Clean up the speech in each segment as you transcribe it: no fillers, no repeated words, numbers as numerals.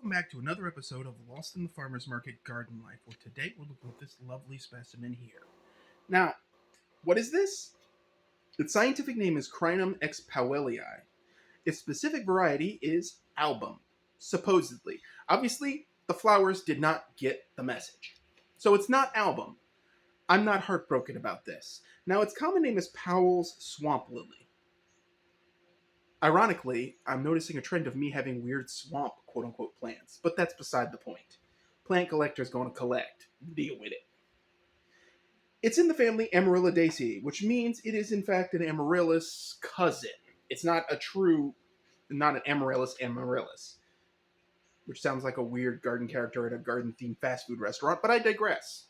Welcome back to another episode of Lost in the Farmer's Market Garden Life, where today we're looking at this lovely specimen here. Now, what is this? Its scientific name is Crinum x powellii. Its specific variety is album, supposedly. Obviously, the flowers did not get the message. So it's not album. I'm not heartbroken about this. Now, its common name is Powell's swamp lily. Ironically, I'm noticing a trend of me having weird swamp quote unquote plants, but that's beside the point. Plant collector's going to collect. Deal with it. It's in the family Amaryllidaceae, which means it is in fact an amaryllis cousin. It's not not an amaryllis amaryllis, which sounds like a weird garden character at a garden-themed fast food restaurant, but I digress.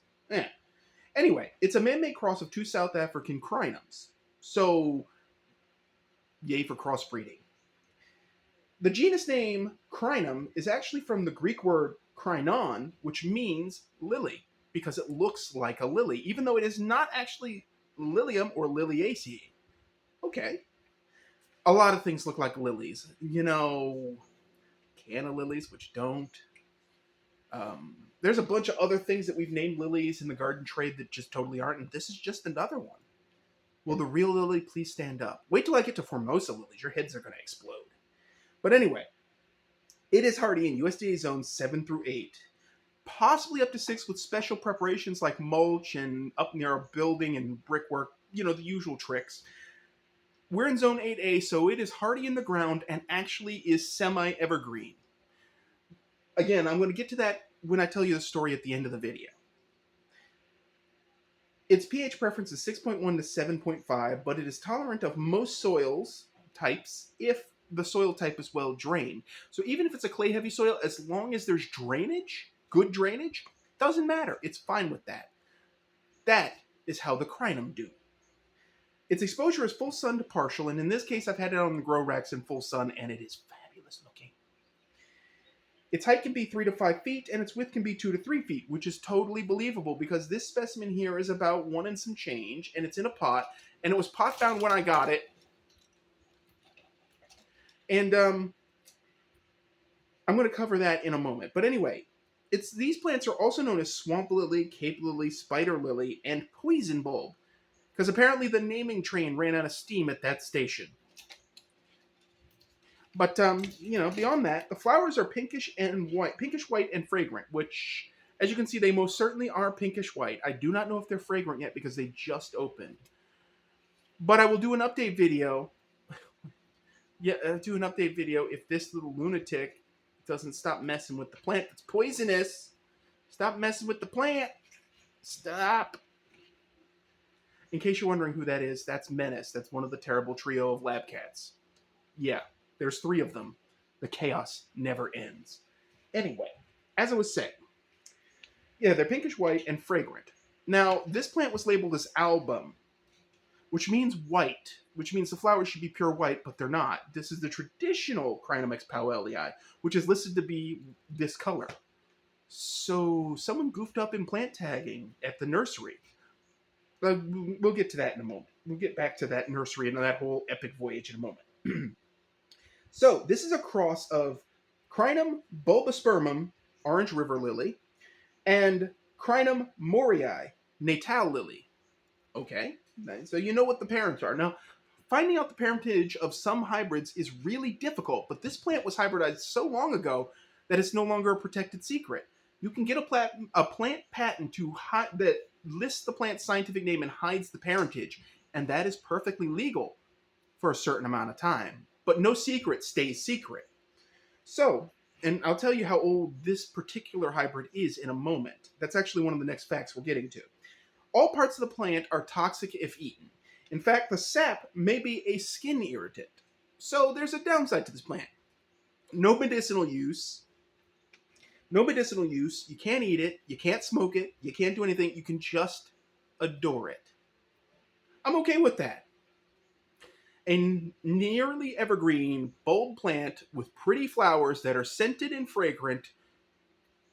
Anyway, it's a man-made cross of two South African crinums. So, yay for crossbreeding. The genus name Crinum is actually from the Greek word krinon, which means lily, because it looks like a lily, even though it is not actually lilium or liliaceae. Okay. A lot of things look like lilies. Canna lilies, which don't. There's a bunch of other things that we've named lilies in the garden trade that just totally aren't, and this is just another one. Will the real lily please stand up? Wait till I get to Formosa lilies. Your heads are going to explode. But anyway, it is hardy in USDA zones 7 through 8, possibly up to 6 with special preparations like mulch and up near a building and brickwork, the usual tricks. We're in zone 8A, so it is hardy in the ground and actually is semi-evergreen. Again, I'm going to get to that when I tell you the story at the end of the video. Its pH preference is 6.1 to 7.5, but it is tolerant of most soils types if the soil type is well drained. So even if it's a clay-heavy soil, as long as there's drainage, good drainage, doesn't matter. It's fine with that. That is how the crinum do. Its exposure is full sun to partial, and in this case, I've had it on the grow racks in full sun, and it is fabulous looking. Its height can be 3 to 5 feet, and its width can be 2 to 3 feet, which is totally believable because this specimen here is about 1 and some change, and it's in a pot, and it was pot bound when I got it. And I'm going to cover that in a moment. But anyway, these plants are also known as swamp lily, cape lily, spider lily, and poison bulb, because apparently the naming train ran out of steam at that station. But beyond that, the flowers are pinkish white and fragrant, which, as you can see, they most certainly are pinkish white. I do not know if they're fragrant yet because they just opened. But I will do an update video. If this little lunatic doesn't stop messing with the plant that's poisonous. Stop messing with the plant. Stop. In case you're wondering who that is, that's Menace. That's one of the terrible trio of lab cats. Yeah, there's 3 of them. The chaos never ends. Anyway, as I was saying, yeah, they're pinkish white and fragrant. Now, this plant was labeled as album, which means white, which means the flowers should be pure white, but they're not. This is the traditional Crinum x powellii, which is listed to be this color. So someone goofed up in plant tagging at the nursery. We'll get to that in a moment. We'll get back to that nursery and that whole epic voyage in a moment. So this is a cross of Crinum bulbospermum, orange river lily, and Crinum morii, natal lily. Okay, so you know what the parents are. Now, finding out the parentage of some hybrids is really difficult, but this plant was hybridized so long ago that it's no longer a protected secret. You can get a plant patent that lists the plant's scientific name and hides the parentage, and that is perfectly legal for a certain amount of time. But no secret stays secret. So, and I'll tell you how old this particular hybrid is in a moment. That's actually one of the next facts we're getting to. All parts of the plant are toxic if eaten. In fact, the sap may be a skin irritant. So there's a downside to this plant. No medicinal use. You can't eat it. You can't smoke it. You can't do anything. You can just adore it. I'm okay with that. A nearly evergreen bulb plant with pretty flowers that are scented and fragrant.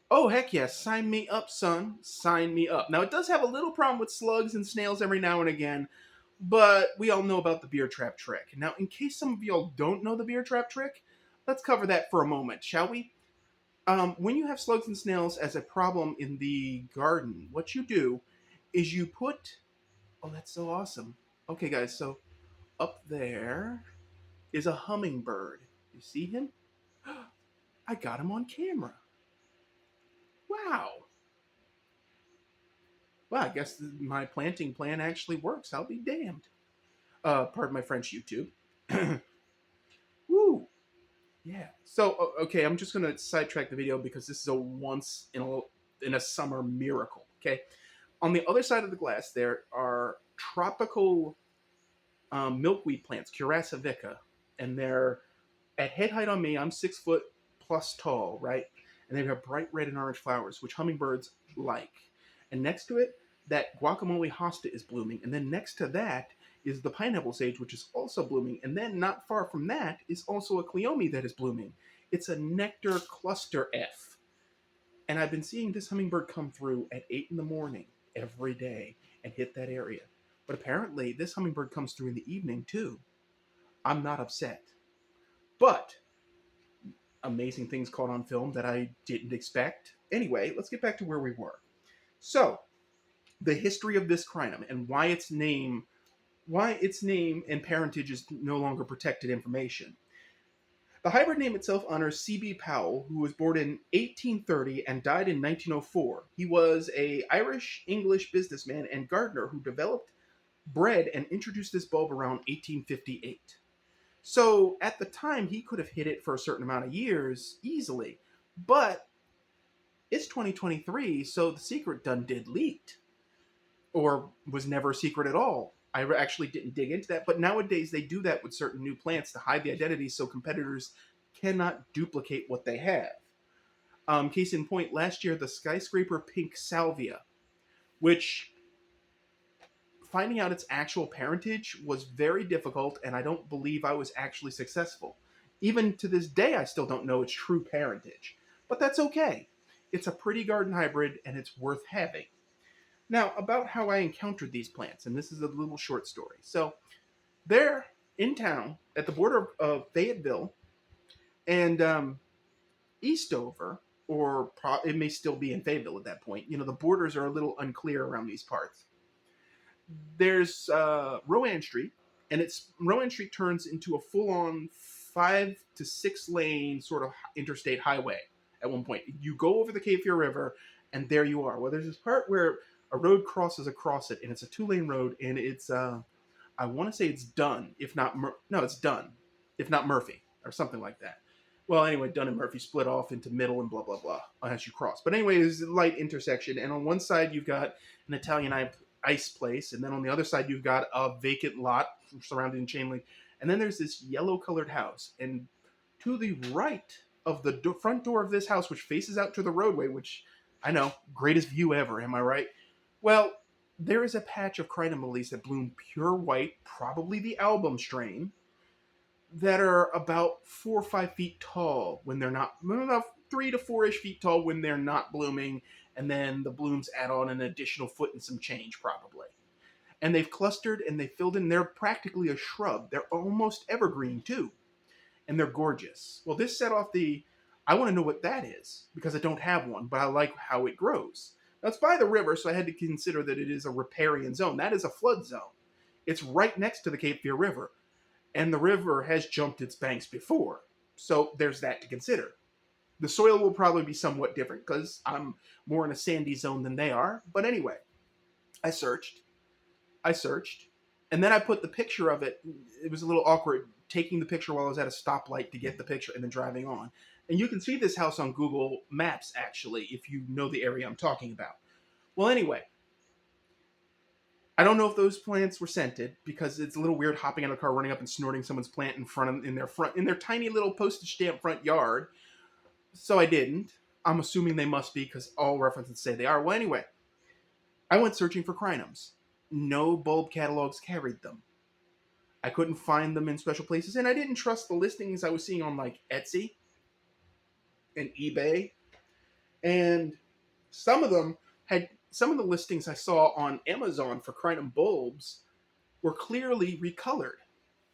Oh, heck yes. Sign me up, son. Sign me up. Now, it does have a little problem with slugs and snails every now and again, but we all know about the beer trap trick. Now, in case some of y'all don't know the beer trap trick, let's cover that for a moment, shall we? When you have slugs and snails as a problem in the garden, what you do is you put. Oh, that's so awesome. Okay, guys, so up there is a hummingbird. You see him? I got him on camera. Wow. Well, I guess my planting plan actually works. I'll be damned. Pardon my French, YouTube. Woo. Yeah. So, okay, I'm just gonna sidetrack the video because this is a once in a summer miracle. Okay. On the other side of the glass, there are tropical milkweed plants, Curassivica, and they're at head height on me. I'm 6 foot plus tall, right? And they have bright red and orange flowers, which hummingbirds like. And next to it, that guacamole hosta is blooming, and then next to that is the pineapple sage, which is also blooming, and then not far from that is also a cleome that is blooming. It's a nectar cluster F. And I've been seeing this hummingbird come through at 8 in the morning every day and hit that area. But apparently, this hummingbird comes through in the evening too. I'm not upset. But amazing things caught on film that I didn't expect. Anyway, let's get back to where we were. So, the history of this crinum and why its name and parentage is no longer protected information. The hybrid name itself honors C.B. Powell, who was born in 1830 and died in 1904. He was an Irish-English businessman and gardener who developed, bred, and introduced this bulb around 1858. So at the time, he could have hit it for a certain amount of years easily. But it's 2023, so the secret done did leaked. Or was never a secret at all. I actually didn't dig into that, but nowadays they do that with certain new plants to hide the identity so competitors cannot duplicate what they have. Case in point, last year the skyscraper pink salvia, which finding out its actual parentage was very difficult, and I don't believe I was actually successful. Even to this day, I still don't know its true parentage. But that's okay. It's a pretty garden hybrid, and it's worth having. Now, about how I encountered these plants, and this is a little short story. So, they're in town at the border of Fayetteville and Eastover, or it may still be in Fayetteville at that point. You know, the borders are a little unclear around these parts. There's Rowan Street, and Rowan Street turns into a full-on 5 to 6 lane sort of interstate highway at one point. You go over the Cape Fear River, and there you are. Well, there's this part where a road crosses across it, and it's a 2-lane road, and it's I want to say it's Dunn, if not it's Dunn, if not Murphy, or something like that. Well, anyway, Dunn and Murphy split off into middle and blah blah blah as you cross. But anyway, there's a light intersection, and on one side you've got an Italian ice place, and then on the other side you've got a vacant lot surrounded in chain link, and then there's this yellow-colored house, and to the right of the front door of this house, which faces out to the roadway, which I know, greatest view ever, am I right? Well, there is a patch of Crinum Lilies that bloom pure white, probably the album strain, that are about 4 or 5 feet tall when they're not, about 3 to 4-ish feet tall when they're not blooming, and then the blooms add on an additional foot and some change, probably. And they've clustered and they filled in. They're practically a shrub. They're almost evergreen, too. And they're gorgeous. Well, this set off I want to know what that is, because I don't have one, but I like how it grows. Now, it's by the river, so I had to consider that it is a riparian zone. That is a flood zone. It's right next to the Cape Fear River, and the river has jumped its banks before. So there's that to consider. The soil will probably be somewhat different, because I'm more in a sandy zone than they are. But anyway, I searched, and then I put the picture of it. It was a little awkward taking the picture while I was at a stoplight to get the picture and then driving on. And you can see this house on Google Maps, actually, if you know the area I'm talking about. Well, anyway, I don't know if those plants were scented, because it's a little weird hopping out of a car, running up and snorting someone's plant in their tiny little postage stamp front yard. So I didn't. I'm assuming they must be, because all references say they are. Well, anyway, I went searching for crinums. No bulb catalogs carried them. I couldn't find them in special places, and I didn't trust the listings I was seeing on, like, Etsy and eBay. And some of the listings I saw on Amazon for crinum bulbs were clearly recolored,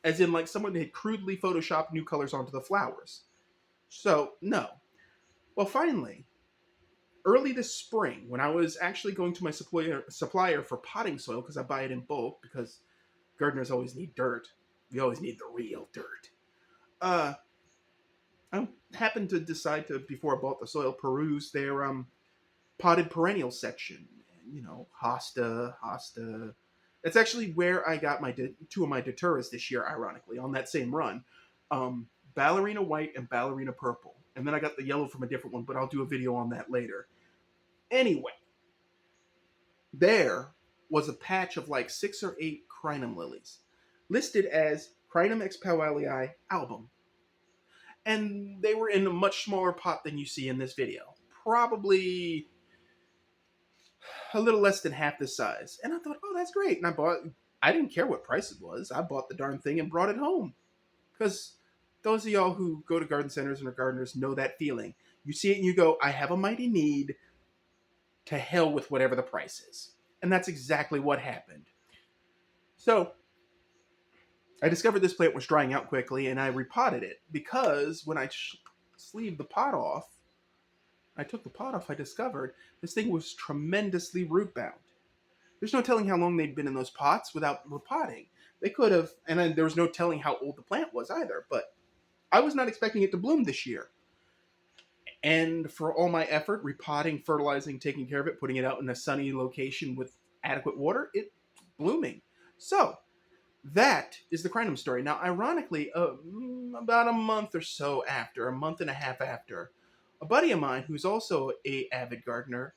as in, like, someone had crudely photoshopped new colors onto the flowers. So, no. Well, finally, early this spring, when I was actually going to my supplier for potting soil, because I buy it in bulk, because gardeners always need dirt. We always need the real dirt. I happened to decide to, before I bought the soil, peruse their potted perennial section. You know, hosta. That's actually where I got my two of my daturas this year, ironically, on that same run. Ballerina white and ballerina purple. And then I got the yellow from a different one, but I'll do a video on that later. Anyway, there was a patch of like 6 or 8 Crinum Lilies, listed as Crinum x powellii album. And they were in a much smaller pot than you see in this video. Probably a little less than half the size. And I thought, oh, that's great. And I didn't care what price it was. I bought the darn thing and brought it home. Because those of y'all who go to garden centers and are gardeners know that feeling. You see it and you go, I have a mighty need. To hell with whatever the price is. And that's exactly what happened. So, I discovered this plant was drying out quickly, and I repotted it. Because when I sleeved the pot off, I discovered this thing was tremendously root bound. There's no telling how long they'd been in those pots without repotting. They could have, and then there was no telling how old the plant was either, but I was not expecting it to bloom this year. And for all my effort, repotting, fertilizing, taking care of it, putting it out in a sunny location with adequate water, it's blooming. So, that is the Crinum story. Now, ironically, about a month or so after, a month and a half after, a buddy of mine who's also a avid gardener,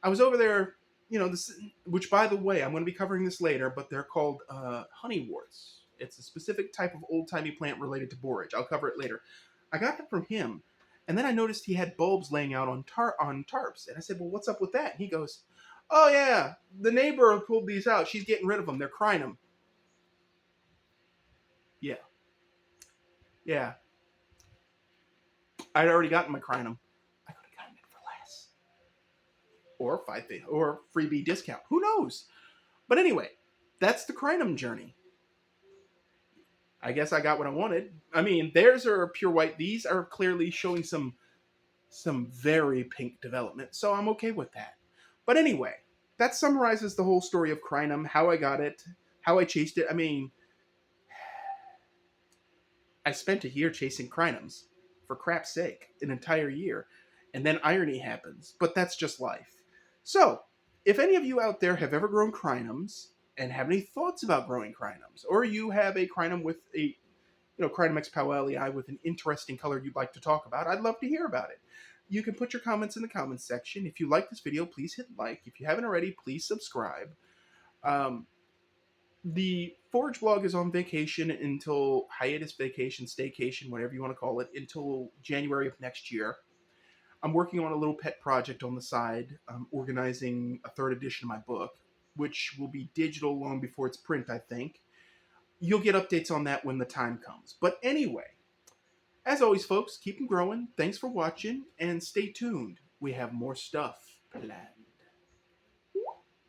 I was over there, you know, which, by the way, I'm going to be covering this later, but they're called honeyworts. It's a specific type of old-timey plant related to borage. I'll cover it later. I got that from him. And then I noticed he had bulbs laying out on tarps. And I said, well, what's up with that? And he goes, oh, yeah, the neighbor pulled these out. She's getting rid of them. They're Crinum. Yeah. Yeah. I'd already gotten my Crinum. I could have gotten it for less. Or or freebie discount. Who knows? But anyway, that's the Crinum journey. I guess I got what I wanted. I mean, theirs are pure white. These are clearly showing some very pink development, so I'm okay with that. But anyway, that summarizes the whole story of Crinum, how I got it, how I chased it. I mean, I spent a year chasing Crinums, for crap's sake, an entire year. And then irony happens, but that's just life. So, if any of you out there have ever grown Crinums, and have any thoughts about growing Crinums, or you have a Crinum with a, Crinum x powellii with an interesting color you'd like to talk about, I'd love to hear about it. You can put your comments in the comments section. If you like this video, please hit like. If you haven't already, please subscribe. The Forage blog is on vacation until hiatus vacation, staycation, whatever you want to call it, until January of next year. I'm working on a little pet project on the side. I'm organizing a 3rd edition of my book, which will be digital long before it's print, I think. You'll get updates on that when the time comes. But anyway, as always, folks, keep them growing. Thanks for watching, and stay tuned. We have more stuff planned.